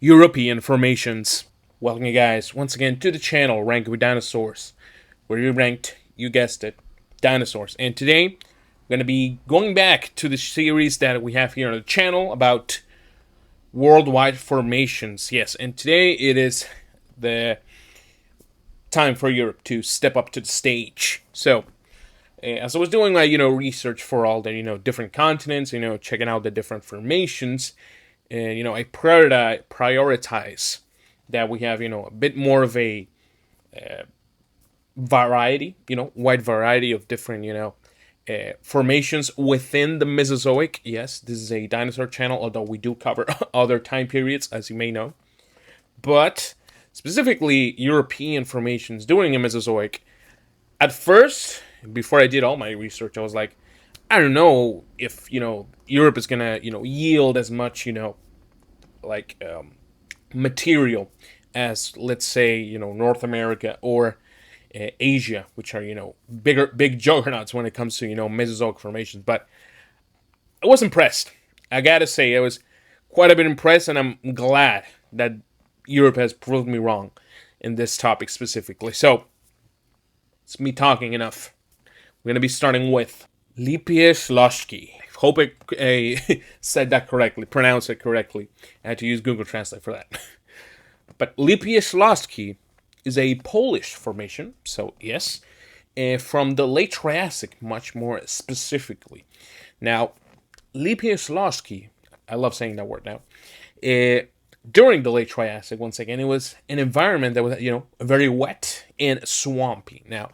European formations. Welcome you guys once again to the channel Ranking with Dinosaurs, where we ranked, you guessed it, dinosaurs. And today we're going to be going back to the series that we have here on the channel about worldwide formations. Yes, and today it is the time for Europe to step up to the stage. So as I was doing my research for all the different continents, checking out the different formations, and I prioritize that we have a bit more of a variety, wide variety of different formations within the Mesozoic. Yes, this is a dinosaur channel, although we do cover other time periods, as you may know, but specifically European formations during the Mesozoic. At first, before I did all my research, I was like, I don't know if Europe is gonna yield as much material as, let's say, North America or Asia, which are big juggernauts when it comes to Mesozoic formations. But I was impressed. I gotta say, I was quite a bit impressed, and I'm glad that Europe has proved me wrong in this topic specifically. So it's me talking enough. We're gonna be starting with LIPIE ЩLASKIE. Hope I said that correctly, pronounced it correctly. I had to use Google Translate for that. But LIPIE ЩLASKIE is a Polish formation, so yes, from the late Triassic, much more specifically. Now, LIPIE ЩLASKIE, I love saying that word now. During the late Triassic, once again, it was an environment that was very wet and swampy. Now,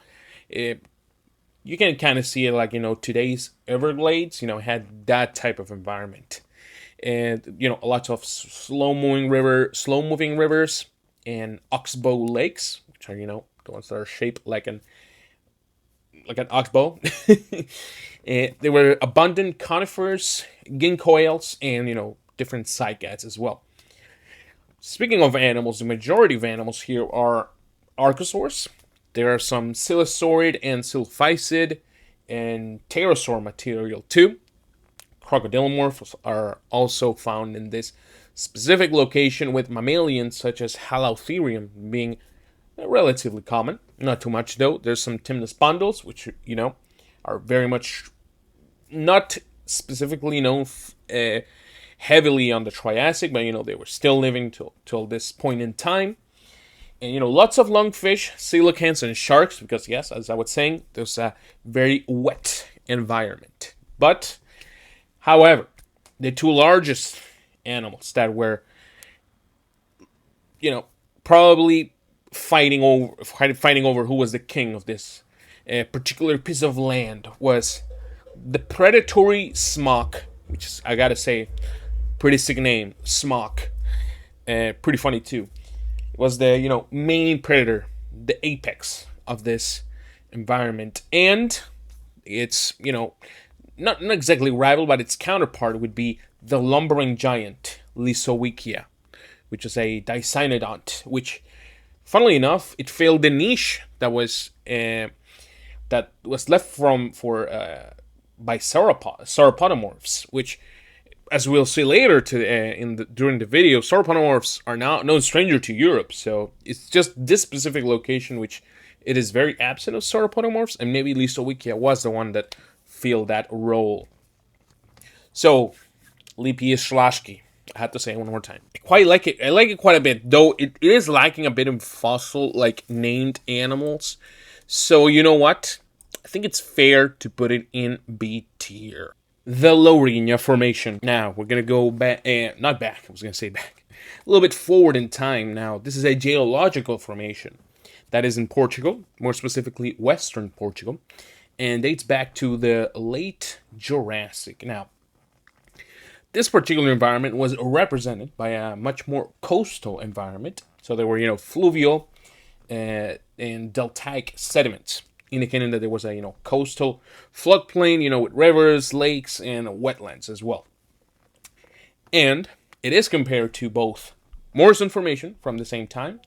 you can kind of see it like today's Everglades had that type of environment, and lots of slow moving rivers and oxbow lakes, which are the ones that are shaped like an oxbow. And there were abundant conifers, ginkgoils, and different cycads as well. Speaking of animals, the majority of animals here are archosaurs. There are some silosaurid and sylphicid and pterosaur material too. Crocodilomorphs are also found in this specific location, with mammalians such as Halotherium being relatively common. Not too much though. There's some Timnospondylus, which are very much not specifically known heavily on the Triassic, but they were still living till this point in time. And lots of lungfish, coelacanths, and sharks, because yes, as I was saying, there's a very wet environment. But, however, the two largest animals that were, probably fighting over who was the king of this particular piece of land was the predatory smock, which is, I gotta say, pretty sick name, smock. Pretty funny too. Was the main predator, the apex of this environment, and its not exactly rival, but its counterpart would be the lumbering giant Lysowikia, which is a dicynodont, which, funnily enough, it filled the niche that was left by sauropodomorphs, which, as we'll see later during the video, sauropodomorphs are now no stranger to Europe. So it's just this specific location which it is very absent of sauropodomorphs, and maybe Lysowikia was the one that filled that role. So LIPIE ЩLASKIE, I have to say it one more time. I quite like it. I like it quite a bit, though it is lacking a bit of fossil named animals. So you know what? I think it's fair to put it in B tier. The LOURINHA formation. Now, we're going to go back, not back, I was going to say back, a little bit forward in time now. This is a geological formation that is in Portugal, more specifically Western Portugal, and dates back to the late Jurassic. Now, this particular environment was represented by a much more coastal environment. So there were, fluvial and deltaic sediments, indicating that there was a coastal floodplain, with rivers, lakes, and wetlands as well. And it is compared to both Morrison Formation from the same time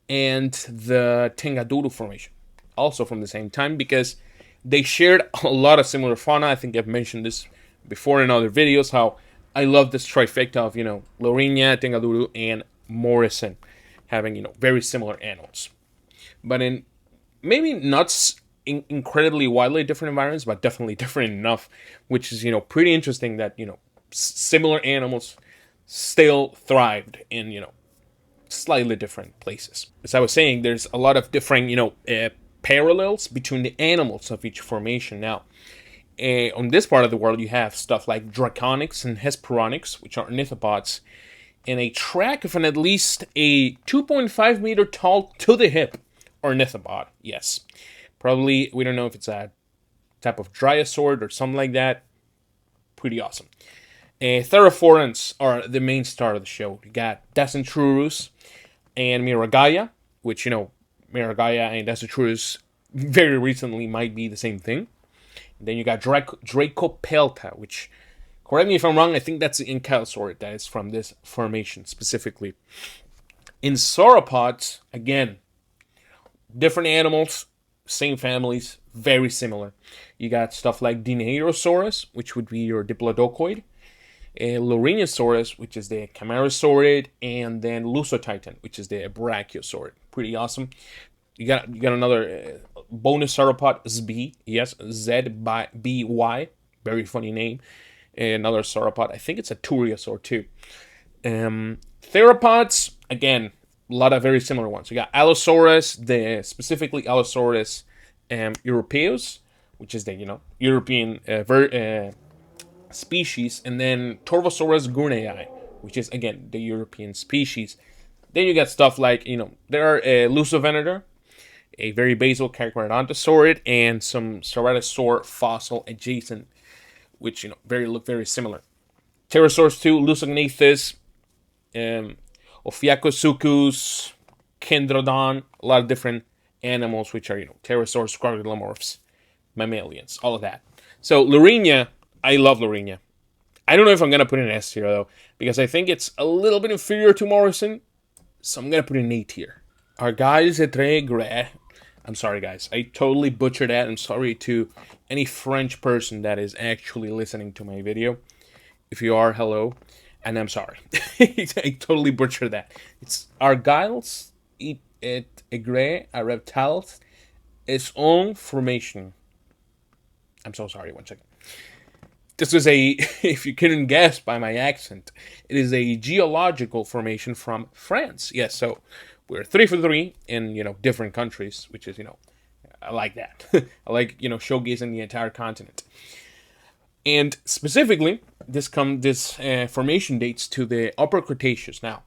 and the Tengaduru Formation, also from the same time, because they shared a lot of similar fauna. I think I've mentioned this before in other videos, how I love this trifecta of, LOURINHA, Tengaluru, and Morrison having, very similar animals. But in maybe not incredibly wildly different environments, but definitely different enough, which is, pretty interesting that, similar animals still thrived in, slightly different places. As I was saying, there's a lot of different, parallels between the animals of each formation. Now, on this part of the world, you have stuff like draconics and hesperonyx, which are ornithopods, and a track of at least a 2.5 meter tall to the hip ornithopod. Yes, probably, we don't know if it's a type of dryasaurid or something like that. Pretty awesome. Therophorans are the main star of the show. You got Dacentrurus and Miragaia, which, Miragaia and Dacentrurus very recently might be the same thing. And then you got Dracopelta, which, correct me if I'm wrong, I think that's the Ankylosaurid that is from this formation specifically. In sauropods, again, different animals, same families, very similar. You got stuff like Dinosaurus, which would be your Diplodocoid, Lourinosaurus, which is the Chimerisaurid, and then Lusotitan, which is the Brachiosaurid. Pretty awesome. You got another bonus sauropod, ZB, yes, ZBY, very funny name. Another sauropod, I think it's a Turriosaur too. Theropods, again, a lot of very similar ones. You got Allosaurus, specifically Allosaurus europaeus, which is the European species, and then Torvosaurus gournei, which is again the European species. Then you got stuff like there are Lusovenator, a very basal Carcharodontosaurid, and some Ceratosaur fossil adjacent, which look very similar. Pterosaurs too, Lusognathus, Ophiacosuchus, Kendrodon, a lot of different animals which are pterosaurs, squargulomorphs, mammalians, all of that. So LOURINHA, I love LOURINHA. I don't know if I'm gonna put an S tier though, because I think it's a little bit inferior to Morrison, so I'm gonna put an A tier. Argiles et GRES. I'm sorry guys, I totally butchered that. I'm sorry to any French person that is actually listening to my video. If you are, hello, and I'm sorry. I totally butchered that. It's Argiles et GRES, a reptiles, its own formation. I'm so sorry, one second. This is if you couldn't guess by my accent, it is a geological formation from France. Yes, so we're 3 for 3 in, different countries, which is, I like that. I like, showcasing the entire continent. And specifically, this formation dates to the Upper Cretaceous. Now,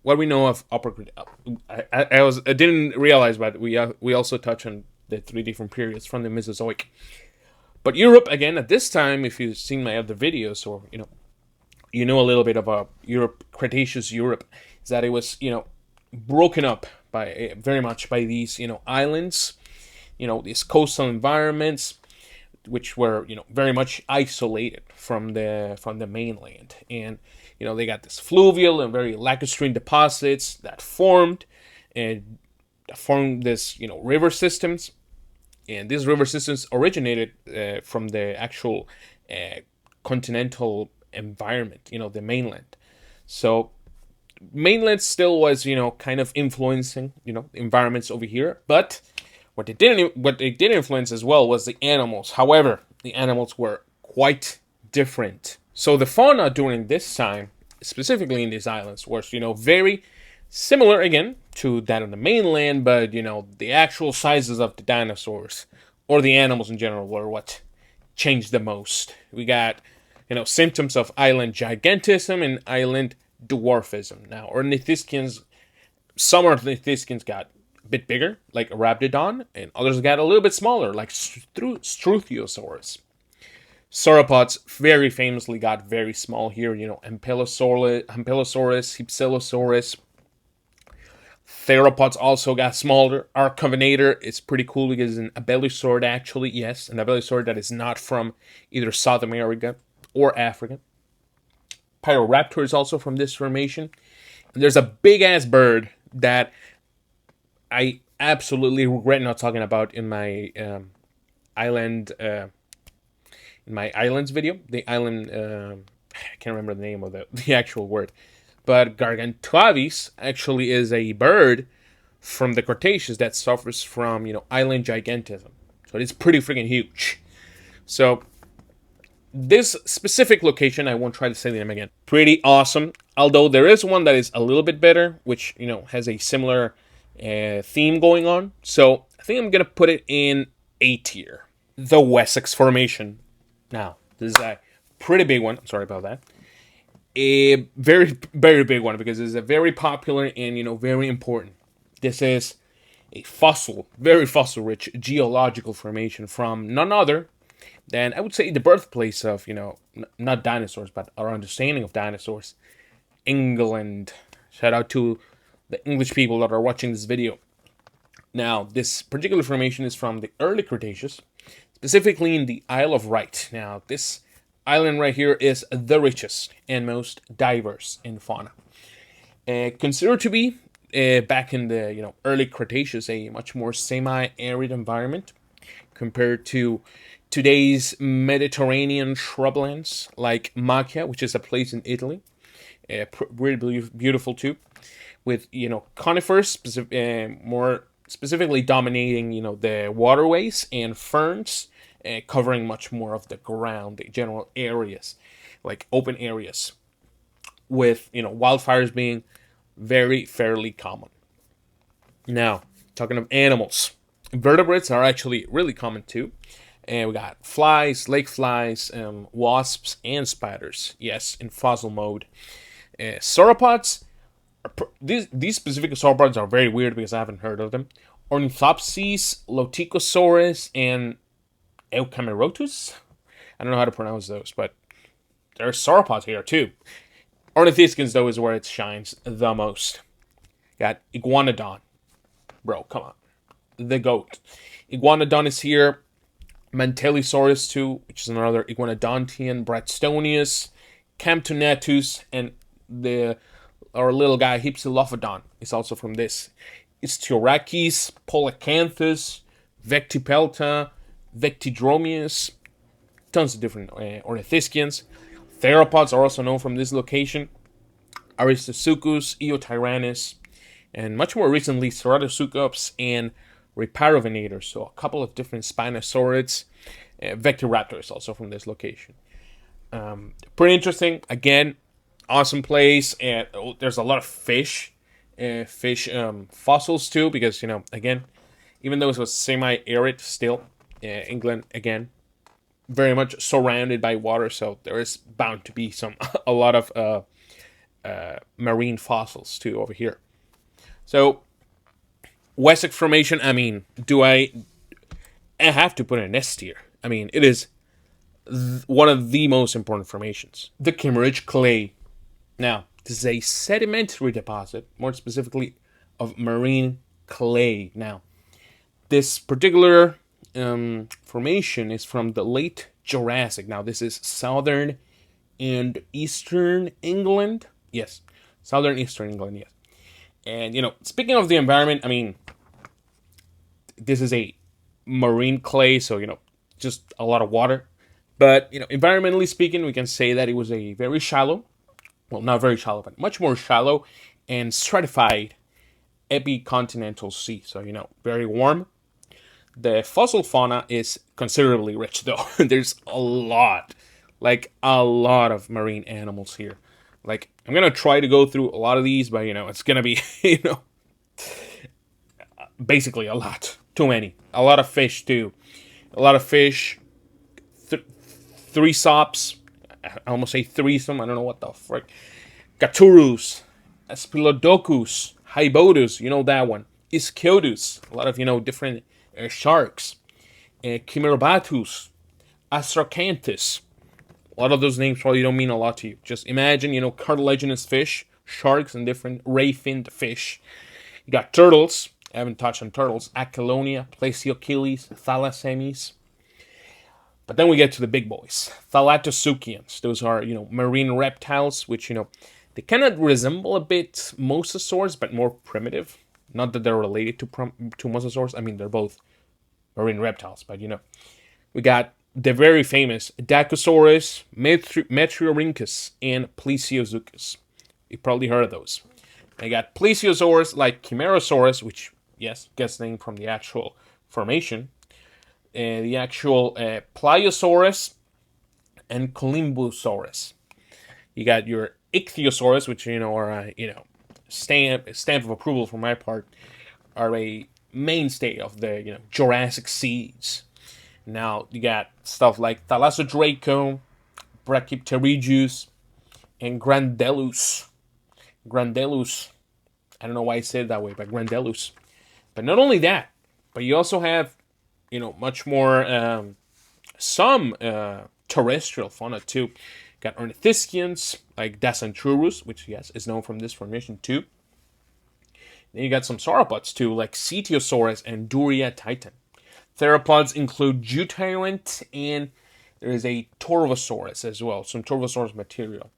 what we know of Upper Cretaceous, I didn't realize, but we also touch on the 3 different periods from the Mesozoic. But Europe, again, at this time, if you've seen my other videos, or, you know a little bit about Europe, Cretaceous Europe, is that it was, broken up very much by these, islands, these coastal environments, which were, very much isolated from the mainland. And, they got this fluvial and very lacustrine deposits that formed this, river systems. And these river systems originated from the actual continental environment, the mainland. So mainland still was, kind of influencing, environments over here. But what they did influence as well was the animals. However, the animals were quite different. So the fauna during this time, specifically in these islands, was, very similar again to that on the mainland, but the actual sizes of the dinosaurs or the animals in general were what changed the most. We got symptoms of island gigantism and island dwarfism. Now, some ornithischians got a bit bigger, like Arabdodon, and others got a little bit smaller, like Struthiosaurus. Sauropods very famously got very small here, Ankylosaurus, Hypsilosaurus. Theropods also got smaller. Arcovinator is pretty cool because it's an abelosaurid, actually, yes, an abelosaurid that is not from either South America or Africa. Pyroraptor is also from this formation. And there's a big-ass bird that I absolutely regret not talking about in my islands video, the island I can't remember the name of the actual word, but Gargantuavis actually is a bird from the Cretaceous that suffers from, island gigantism. So it's pretty freaking huge. So this specific location, I won't try to say the name again, pretty awesome. Although there is one that is a little bit better, which, has a similar theme going on. So I think I'm going to put it in A tier. The Wessex Formation. Now, this is a pretty big one. Sorry about that. A very, very big one because it's a very popular and, very important. This is a very fossil-rich geological formation from none other than, I would say, the birthplace of, not dinosaurs, but our understanding of dinosaurs, England. Shout out to the English people that are watching this video. Now, this particular formation is from the early Cretaceous, specifically in the Isle of Wight. Now, this island right here is the richest and most diverse in fauna. Considered to be, back in the early Cretaceous, a much more semi-arid environment compared to today's Mediterranean shrublands like Macchia, which is a place in Italy. Really beautiful too, with conifers, more specifically dominating the waterways, and ferns covering much more of the ground, the general areas, like open areas, with wildfires being fairly common. Now, talking of animals, vertebrates are actually really common too. And we got flies, lake flies, wasps, and spiders. Yes, in fossil mode. Sauropods. These specific sauropods are very weird because I haven't heard of them. Ornithopsis, Loticosaurus, and Eucamerotus. I don't know how to pronounce those, but there's sauropods here too. Ornithischians, though, is where it shines the most. Got Iguanodon. Bro, come on. The GOAT. Iguanodon is here. Mantellisaurus, too, which is another Iguanodontian. Bradstonius, Camptonatus, and our little guy, Hypsilophodon, is also from this. Istiorakis, Polacanthus, Vectipelta, Vectidromius, tons of different ornithischians. Theropods are also known from this location. Aristosuchus, Eotyrannus, and much more recently, Ceratosuchops and Rhiparovenators, so a couple of different Spinosaurids. Vectoraptor is also from this location. Pretty interesting. Again, awesome place, and there's a lot of fish fossils too, because again, even though it was semi-arid, still England again very much surrounded by water, so there is bound to be a lot of marine fossils too over here. So Wessex Formation, I mean, I have to put it in S tier. I mean, it is one of the most important formations. The Kimmeridge Clay. Now, this is a sedimentary deposit, more specifically of marine clay. Now, this particular formation is from the late Jurassic. Now, this is southern and eastern England. Yes, southern eastern England, yes. And, speaking of the environment, I mean, this is a marine clay, so, just a lot of water. But, environmentally speaking, we can say that it was a very shallow, well, not very shallow, but much more shallow and stratified epicontinental sea. So, very warm. The fossil fauna is considerably rich, though. There's a lot of marine animals here. Like, I'm going to try to go through a lot of these, but, it's going to be, basically a lot. Too many. A lot of fish, too. A lot of fish. Threesops. I almost say threesome. I don't know what the frick. Gaturus. Aspilodocus. Hybodus. That one. Ischiotus. A lot of, different sharks. Chimerobatus. Astracanthus. A lot of those names probably don't mean a lot to you. Just imagine, cartilaginous fish, sharks, and different ray-finned fish. You got turtles. I haven't touched on turtles. Achelonia, Placiochelys, Thalassemes. But then we get to the big boys. Thalattosuchians. Those are, marine reptiles, which, they kind of resemble a bit mosasaurs, but more primitive. Not that they're related to mosasaurs. I mean, they're both marine reptiles, but, we got the very famous Dacosaurus, Metriorhynchus, and Plesiosaurus. You probably heard of those. I got Plesiosaurus like Chimerosaurus, which, yes, gets named from the actual formation. The actual Pliosaurus and Columbosaurus. You got your Ichthyosaurus, which, are, stamp of approval for my part, are a mainstay of the, Jurassic seas. Now, you got stuff like Thalassodraco, Brachypterygius, and Grandelus. Grandelus. I don't know why I said it that way, but Grandelus. But not only that, but you also have, much more, some terrestrial fauna too. Got ornithischians like Dacentrurus, which, yes, is known from this formation too. Then you got some sauropods too, like Cetiosaurus and Duria titan. Theropods include Deutyrant, and there is a Torvosaurus as well, some Torvosaurus material.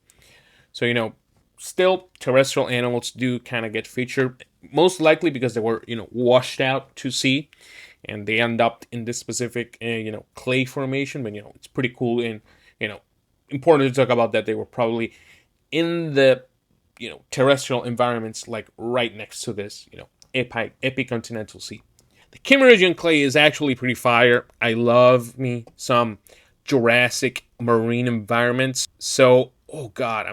So, still terrestrial animals do kind of get featured, most likely because they were, washed out to sea, and they end up in this specific, clay formation. But, it's pretty cool and, important to talk about that they were probably in the, terrestrial environments, like right next to this, epicontinental sea. The Kimmeridian clay is actually pretty fire. I love me some Jurassic marine environments. So, oh god,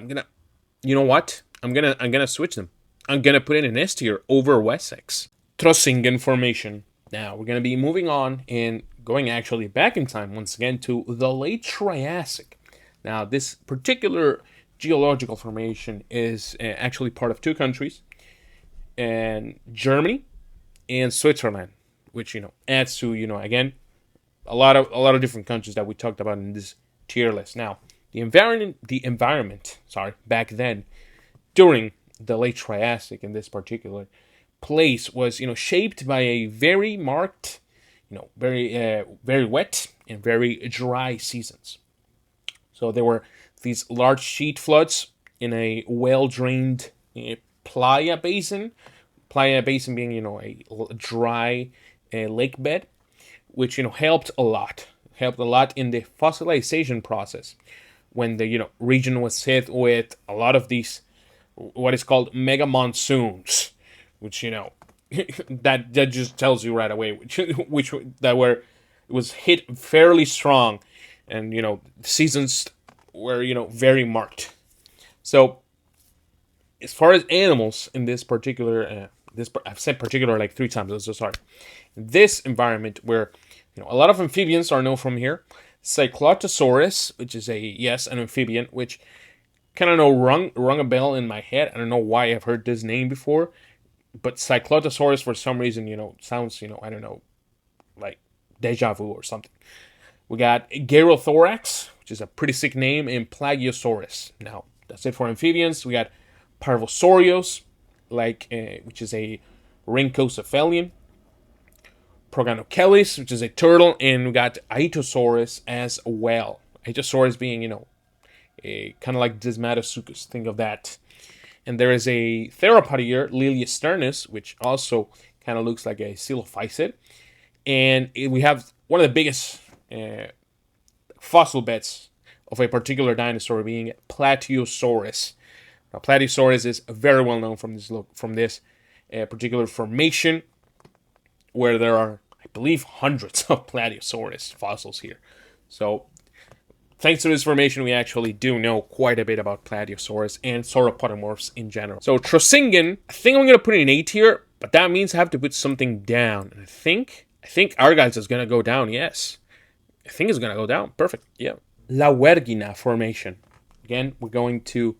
you know what? I'm gonna switch them. I'm gonna put in an S tier over WESSEX. Trossingen formation. Now we're gonna be moving on and going actually back in time once again to the late Triassic. Now this particular geological formation is actually part of two countries, and Germany and Switzerland, which adds to again a lot of different countries that we talked about in this tier list. Now the environment back then during the late Triassic in this particular place was shaped by a very marked very wet and very dry seasons. So there were these large sheet floods in a well-drained playa basin. Playa basin being a dry lake bed, which helped a lot in the fossilization process when the region was hit with a lot of these what is called mega monsoons, which that just tells you right away which it was hit fairly strong, and seasons were very marked. So as far as animals in this particular I've said particular like 3 times, I'm so sorry. This environment where a lot of amphibians are known from here. Cyclotosaurus, which is an amphibian, which kind of rung a bell in my head. I don't know why I've heard this name before, but Cyclotosaurus for some reason sounds I don't know, like deja vu or something. We got Garothorax, which is a pretty sick name, and Plagiosaurus. Now that's it for amphibians. We got Parvosaurios, which is a rhynchocephalian. Proganochelis, which is a turtle, and we got Aetosaurus as well. Aetosaurus being, a kind of like Desmatosuchus, think of that. And there is a theropod here, Liliosternus, which also kind of looks like a coelophysid. And we have one of the biggest fossil beds of a particular dinosaur being Plateosaurus. Now, Plateosaurus is very well known from this particular formation, where there are, I believe, hundreds of Plateosaurus fossils here. So, thanks to this formation, we actually do know quite a bit about Plateosaurus and sauropodomorphs in general. So, Trossingen, I think I'm going to put it in A tier, but that means I have to put something down. And I think Argiles is going to go down, yes. I think it's going to go down. Perfect, yeah. LOURINHA formation. Again, we're going to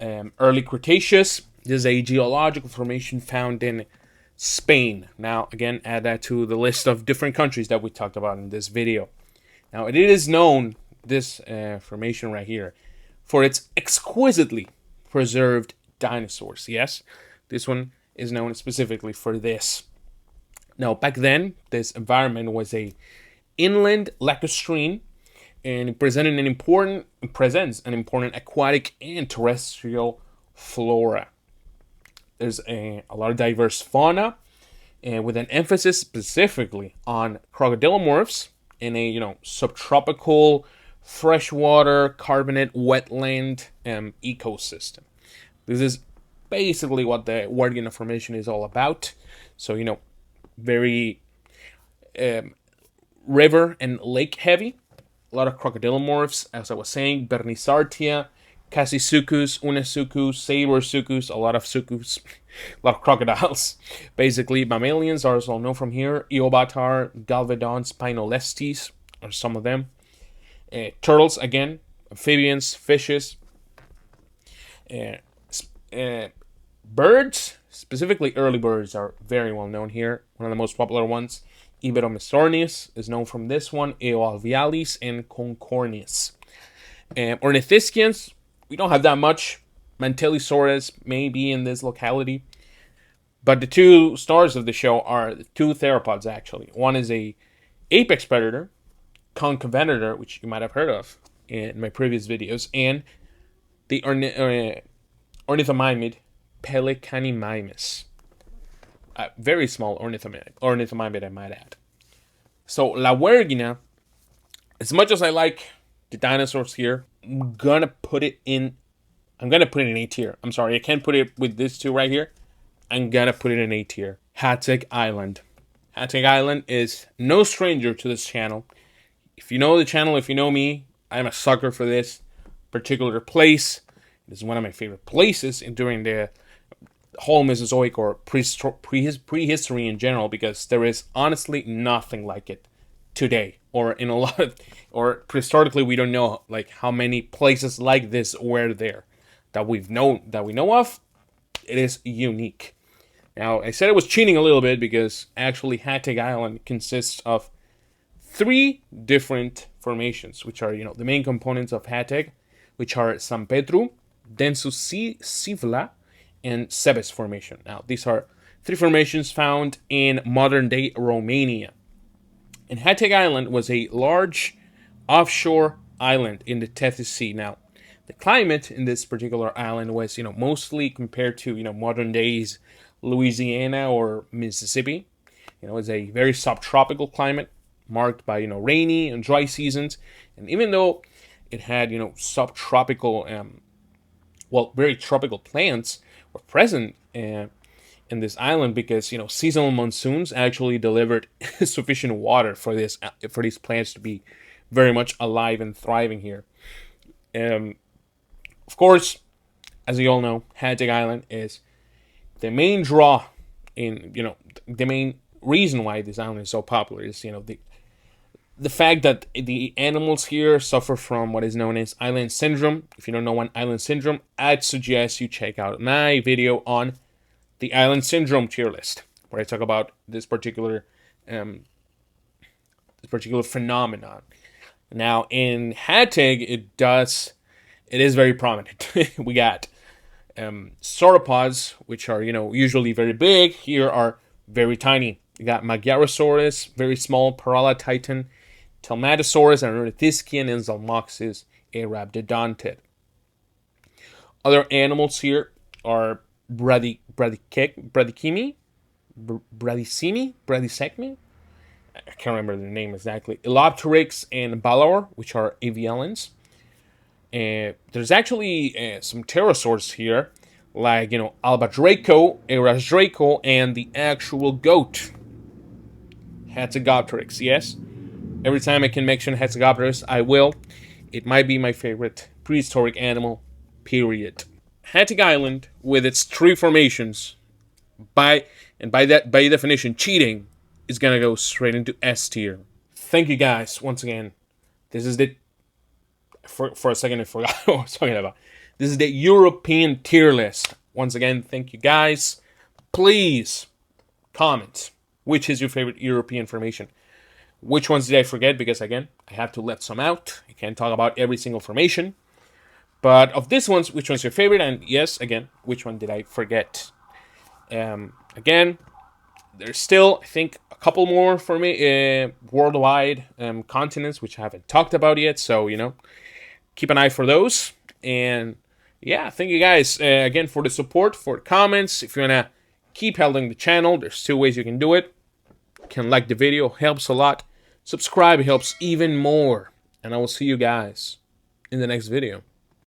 early Cretaceous. This is a geological formation found in Spain. Now, again, add that to the list of different countries that we talked about in this video. Now, it is known, this formation right here, for its exquisitely preserved dinosaurs. Yes, this one is known specifically for this. Now, back then, this environment was a inland lacustrine, and it presents an important aquatic and terrestrial flora. There's a lot of diverse fauna, and with an emphasis specifically on crocodilomorphs in a, subtropical freshwater carbonate wetland ecosystem. This is basically what the WERGINA formation is all about. So, very river and lake heavy. A lot of crocodilomorphs, as I was saying, Bernisartia, Cassisuchus, Unisuchus, Sabersuchus, a lot of sucus, a lot of crocodiles. Basically, mammalians are also known from here. Eobatar, Galvedon, Spinolestes are some of them. Turtles, again, amphibians, fishes. Birds, specifically early birds, are very well known here. One of the most popular ones, Iberomestornis, is known from this one, Eoalvealis, and Concornis. Ornithischians, we don't have that much. Mantellisaurus may be in this locality. But the two stars of the show are the two theropods, actually. One is a apex predator, Concavenator, which you might have heard of in my previous videos, and the ornithomimid, Pelecanimimus. A very small ornithomimid, I might add. So, La WERGINA, as much as I like the dinosaurs here, I'm gonna put it in A tier. I'm sorry, I can't put it with these two right here. I'm gonna put it in A tier. HATEG Island. HATEG Island is no stranger to this channel. If you know the channel, if you know me, I'm a sucker for this particular place. It is one of my favorite places during the whole Mesozoic or prehistory in general, because there is honestly nothing like it today, or in a lot of, or prehistorically, we don't know like how many places like this were there that we know of. It is unique. Now, I said I was cheating a little bit because actually HATEG Island consists of 3 different formations, which are, the main components of HATEG, which are San Petru, Densus Sivla, and Sebes formation. Now, these are 3 formations found in modern-day Romania. And HATEG Island was a large offshore island in the Tethys Sea. Now, the climate in this particular island was, mostly compared to, modern days Louisiana or Mississippi. It's a very subtropical climate marked by, rainy and dry seasons. And even though it had, subtropical, very tropical plants were present in this island, because, seasonal monsoons actually delivered sufficient water for these plants to be very much alive and thriving here. Of course, as you all know, HATEG Island is the main draw in, the main reason why this island is so popular is, the fact that the animals here suffer from what is known as island syndrome. If you don't know what island syndrome, I'd suggest you check out my video on the island syndrome tier list, where I talk about this particular phenomenon. Now, in HATEG, it is very prominent. We got sauropods, which are, usually very big. Here are very tiny. You got Magyarosaurus, very small, Paralatitan, Telmatosaurus, and Ornithischian, and Zalmoxis, a rhabdodontid. Other animals here are Bradykimi, I can't remember their name exactly. Elopteryx and Balor, which are avialans. There's actually some pterosaurs here, like, Albadraco, Erasdraco, and the actual goat, Hatzegopteryx, yes? Every time I can mention Hatzegopteryx, I will. It might be my favorite prehistoric animal, period. HATEG Island, with its 3 formations, by definition, cheating, is gonna go straight into S tier. Thank you guys, once again. This is the... For a second, I forgot what I was talking about. This is the European tier list. Once again, thank you guys. Please comment which is your favorite European formation. Which ones did I forget? Because again, I have to let some out. I can't talk about every single formation. But of these ones, which one's your favorite? And yes, again, which one did I forget? Again, there's still, I think, a couple more for me worldwide continents, which I haven't talked about yet. So, keep an eye for those. And yeah, thank you guys again for the support, for the comments. If you want to keep helping the channel, there's 2 ways you can do it. You can like the video, helps a lot. Subscribe helps even more. And I will see you guys in the next video.